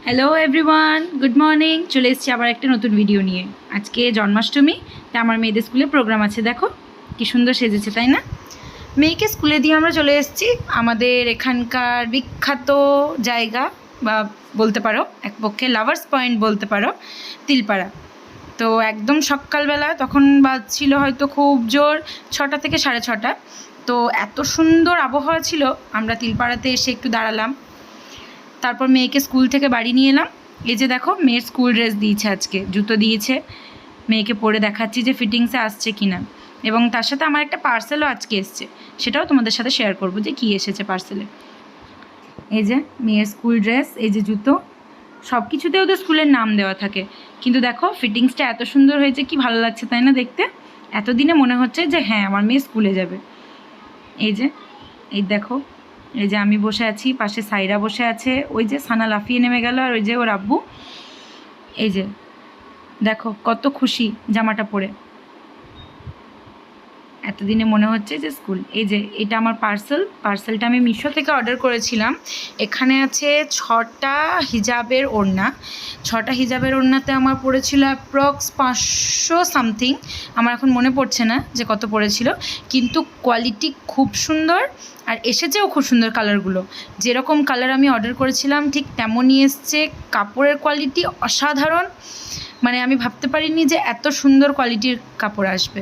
Hello everyone, good morning. চলে এসেছি আবার একটা নতুন ভিডিও নিয়ে। আজকে জন্মাষ্টমী, তাই আমার মেয়েদের স্কুলে প্রোগ্রাম আছে। দেখো কি সুন্দর সেজেছে, তাই না? মেয়েকে স্কুলে দিয়ে আমরা চলে এসেছি আমাদের এখানকার বিখ্যাত জায়গা, বা বলতে পারো এক পক্ষে লাভার্স পয়েন্ট বলতে পারো, তিলপাড়া। তো একদম সকালবেলা, তখন বাজছিল হয়তো খুব জোর 6টা থেকে 6:30। তো এত সুন্দর আবহাওয়া ছিল, আমরা তিলপাড়াতে এসে একটু দাঁড়ালাম। তারপর মেয়েকে স্কুল থেকে বাড়ি নিয়ে এলাম। এই যে দেখো, মেয়ের স্কুল ড্রেস দিয়েছে, আজকে জুতো দিয়েছে। মেয়েকে পরে দেখাচ্ছি যে ফিটিংসে আসছে কি না। এবং তার সাথে আমার একটা পার্সেলও আজকে এসছে, সেটাও তোমাদের সাথে শেয়ার করবো যে কী এসেছে পার্সেলে। এই যে মেয়ের স্কুল ড্রেস, এই যে জুতো, সব কিছুতে ওদের স্কুলের নাম দেওয়া থাকে। কিন্তু দেখো ফিটিংসটা এত সুন্দর হয়েছে, কি ভালো লাগছে তাই না দেখতে? এতদিনে মনে হচ্ছে যে হ্যাঁ, আমার মেয়ে স্কুলে যাবে। এই যে, এই দেখো, এই যে আমি বসে আছি, পাশে সাইরা বসে আছে, ওই যে সানা লাফিয়ে নেমে গেল, আর ওই যে ওর আব্বু। এই যে দেখো কত খুশি জামাটা পরে, এতদিনে মনে হচ্ছে যে স্কুল। এই যে এটা আমার পার্সেলটা আমি মিশো থেকে অর্ডার করেছিলাম। এখানে আছে 6টা হিজাবের ওড়না। 6টা হিজাবের ওড়নাতে আমার পড়েছিল অ্যাপ্রক্স 500 সামথিং। আমার এখন মনে পড়ছে না যে কত পড়েছিল, কিন্তু কোয়ালিটি খুব সুন্দর, আর এসেছেও খুব সুন্দর। কালারগুলো যেরকম কালার আমি অর্ডার করেছিলাম ঠিক তেমনই এসছে। কাপড়ের কোয়ালিটি অসাধারণ, মানে আমি ভাবতে পারিনি যে এত সুন্দর কোয়ালিটির কাপড় আসবে।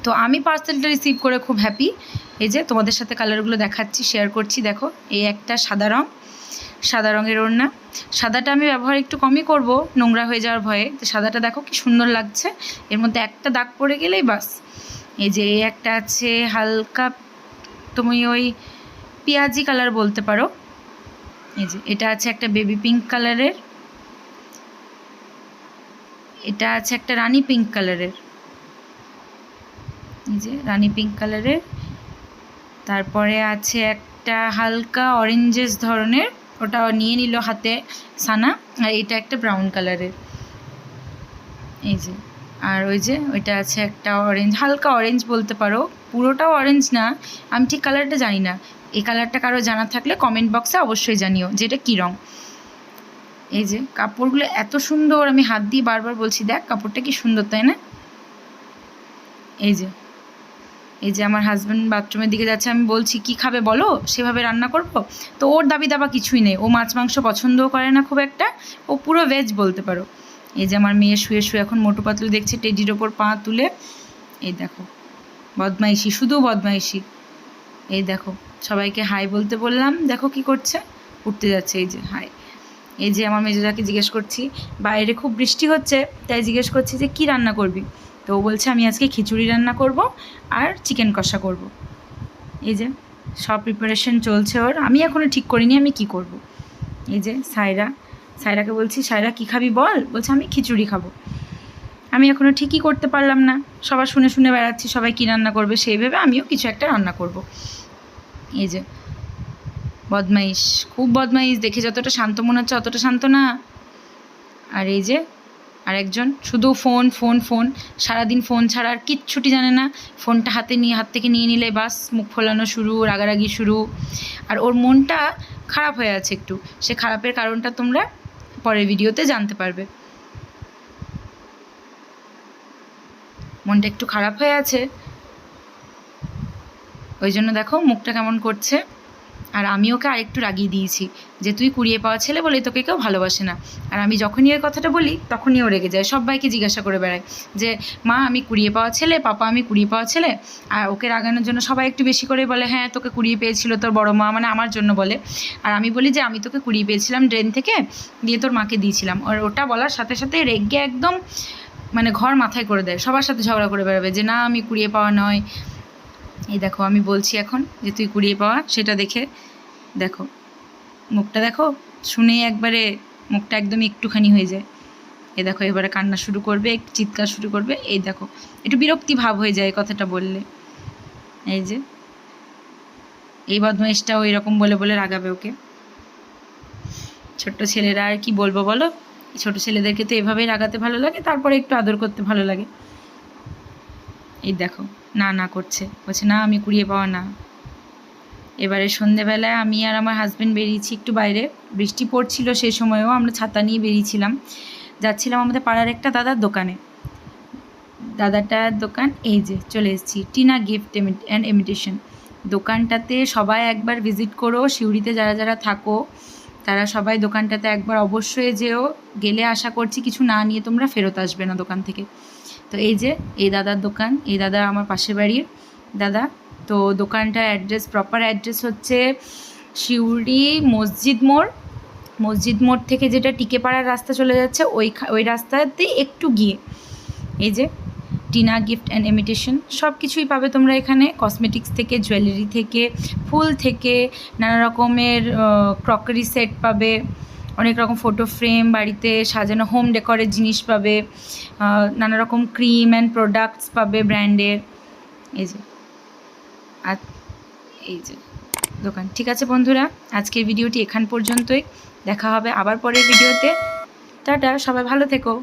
তো আমি পার্সেলটা রিসিভ করে খুব হ্যাপি। এই যে তোমাদের সাথে কালারগুলো দেখাচ্ছি, শেয়ার করছি। দেখো, এই একটা সাদা রঙের ওড়না। সাদাটা আমি ব্যবহার একটু কমই করব, নোংরা হয়ে যাওয়ার ভয়ে। তো সাদাটা দেখো কি সুন্দর লাগছে, এর মধ্যে একটা দাগ পড়ে গেলেই বাস। এই যে এই একটা আছে হালকা, তুমি ওই পেঁয়াজি কালার বলতে পারো। এই যে এটা আছে একটা বেবি পিঙ্ক কালারের, এটা আছে একটা রানী পিঙ্ক কালারের। এই যে রানী পিঙ্ক কালারের। তারপরে আছে একটা হালকা অরেঞ্জেস ধরনের, ওটা নিয়ে নিল হাতে সানা। আর এটা একটা ব্রাউন কালারের। এই যে, আর ওই যে ওইটা আছে একটা অরেঞ্জ, হালকা অরেঞ্জ বলতে পারো, পুরোটাও অরেঞ্জ না, আমি ঠিক কালারটা জানি না। এই কালারটা কারো জানা থাকলে কমেন্ট বক্সে অবশ্যই জানিও যে এটা কী রঙ। এই যে কাপড়গুলো এত সুন্দর, আমি হাত দিয়ে বারবার বলছি দেখ কাপড়টা কি সুন্দর, তাই না? এই যে, এই যে আমার হাজব্যান্ড বাথরুমের দিকে যাচ্ছে, আমি বলছি কি খাবে বলো, সেভাবে রান্না করব। তো ওর দাবি দাবা কিছুই নেই, ও মাছ মাংস পছন্দও করে না খুব একটা, ও পুরো ভেজ বলতে পারো। এই যে আমার মেয়ে শুয়ে শুয়ে এখন মোটু পাতলু দেখছে, টেডির ওপর পা তুলে। এই দেখো বদমাইশি, শুধু বদমাইশি। এই দেখো, সবাইকে হাই বলতে বললাম, দেখো কি করছে, উঠতে যাচ্ছে। এই যে হাই। এই যে আমার মেজোদাকে জিজ্ঞেস করছি, বাইরে খুব বৃষ্টি হচ্ছে, তাই জিজ্ঞেস করছি যে কি রান্না করবি। তো ও বলছে আমি আজকে খিচুড়ি রান্না করব আর চিকেন কষা করব। এই যে সব প্রিপারেশন চলছে ওর, আমি এখনও ঠিক করিনি আমি কি করব। এই যে সায়রাকে বলছি সায়রা কী খাবি বল, বলছে আমি খিচুড়ি খাবো। আমি এখনও ঠিকই করতে পারলাম না, সবার শুনে শুনে বেড়াচ্ছি সবাই কী রান্না করবে, সেই ভেবে আমিও কিছু একটা রান্না করব। এই যে বদমাইশ, খুব বদমাইশ, দেখে যতটা শান্ত মনে হচ্ছে অতটা শান্ত না। আর এই যে আরেকজন, শুধু ফোন ফোন ফোন, সারাদিন ফোন ছাড়া আর কিচ্ছুটি জানে না। ফোনটা হাত থেকে নিয়ে নিলে বাস মুখ ফোলানো শুরু, রাগারাগি শুরু। আর ওর মনটা খারাপ হয়ে আছে একটু, সে খারাপের কারণটা তোমরা পরের ভিডিওতে জানতে পারবে। মনটা একটু খারাপ হয়ে আছে, ওই জন্য দেখো মুখটা কেমন করছে। আর আমি ওকে আরেকটু রাগিয়ে দিয়েছি যে তুই কুড়িয়ে পাওয়া ছেলে বলে তোকে কেউ ভালোবাসে না। আর আমি যখনই ওই কথাটা বলি তখনই ও রেগে যায়, সবাইকে জিজ্ঞাসা করে বেড়ায় যে মা আমি কুড়িয়ে পাওয়া ছেলে, পাপা আমি কুড়িয়ে পাওয়া ছেলে। আর ওকে রাগানোর জন্য সবাই একটু বেশি করে বলে হ্যাঁ তোকে কুড়িয়ে পেয়েছিল তোর বড় মা, মানে আমার জন্য বলে। আর আমি বলি যে আমি তোকে কুড়িয়ে পেয়েছিলাম ড্রেন থেকে, দিয়ে তোর মাকে দিয়েছিলাম। আর ওটা বলার সাথে সাথে রেগে একদম মানে ঘর মাথায় করে দেয়, সবার সাথে ঝগড়া করে বেড়াবে যে না আমি কুড়িয়ে পাওয়া নয়। এই দেখো আমি বলছি এখন যে তুই কুড়িয়ে পাওয়া, সেটা দেখে দেখো মুখটা দেখো, শুনেই একবারে মুখটা একদম একটুখানি হয়ে যায়। এ দেখো এবারে কান্না শুরু করবে, চিৎকার শুরু করবে। এই দেখো একটু বিরক্তি ভাব হয়ে যায় কথাটা বললে। এই যে এই বদমাইশটা ওই রকম বলে বলে রাগাবে ওকে। ছোট্ট ছেলেরা আর কি বলবো বলো, ছোট ছেলেদেরকে তো এভাবেই রাগাতে ভালো লাগে, তারপরে একটু আদর করতে ভালো লাগে। এই দেখো না না করছে, বলছে না আমি কুড়িয়ে পাওয়া না। এবারে সন্ধেবেলায় আমি আর আমার হাজব্যান্ড বেরিয়েছি একটু বাইরে, বৃষ্টি পড়ছিল সেই সময়েও, আমরা ছাতা নিয়ে বেরিয়েছিলাম, যাচ্ছিলাম আমাদের পাড়ার একটা দাদার দোকানে। দাদাটার দোকান এই যে চলে এসেছি, টিনা গিফট অ্যান্ড ইমিটেশন। দোকানটাতে সবাই একবার ভিজিট করো, সিউড়িতে যারা যারা থাকো তারা সবাই দোকানটাতে একবার অবশ্যই যেও, গেলে আশা করছি কিছু না নিয়ে তোমরা ফেরত আসবে না দোকান থেকে। তো এই যে এই দাদার দোকান, এই দাদা আমার পাশের বাড়ির দাদা। তো দোকানটার অ্যাড্রেস, প্রপার অ্যাড্রেস হচ্ছে সিউড়ি মসজিদ মোড় থেকে যেটা টিকেপাড়ার রাস্তা চলে যাচ্ছে ওই রাস্তাতে একটু গিয়ে এই যে টিনা গিফট অ্যান্ড ইমিটেশন। সব কিছুই পাবে তোমরা এখানে, কসমেটিক্স থেকে, জুয়েলারি থেকে, ফুল থেকে, নানা রকমের ক্রকারি সেট পাবে, অনেক রকম ফটো ফ্রেম, বাড়িতে সাজানো হোম ডেকোরের জিনিস পাবে, নানা রকম ক্রিম অ্যান্ড প্রোডাক্টস পাবে ব্র্যান্ডের। এই যে আর এই যে দোকান। ঠিক আছে বন্ধুরা, আজকের ভিডিওটি এখান পর্যন্তই, দেখা হবে আবার পরের ভিডিওতে। টাটা, সবাই ভালো থেকো।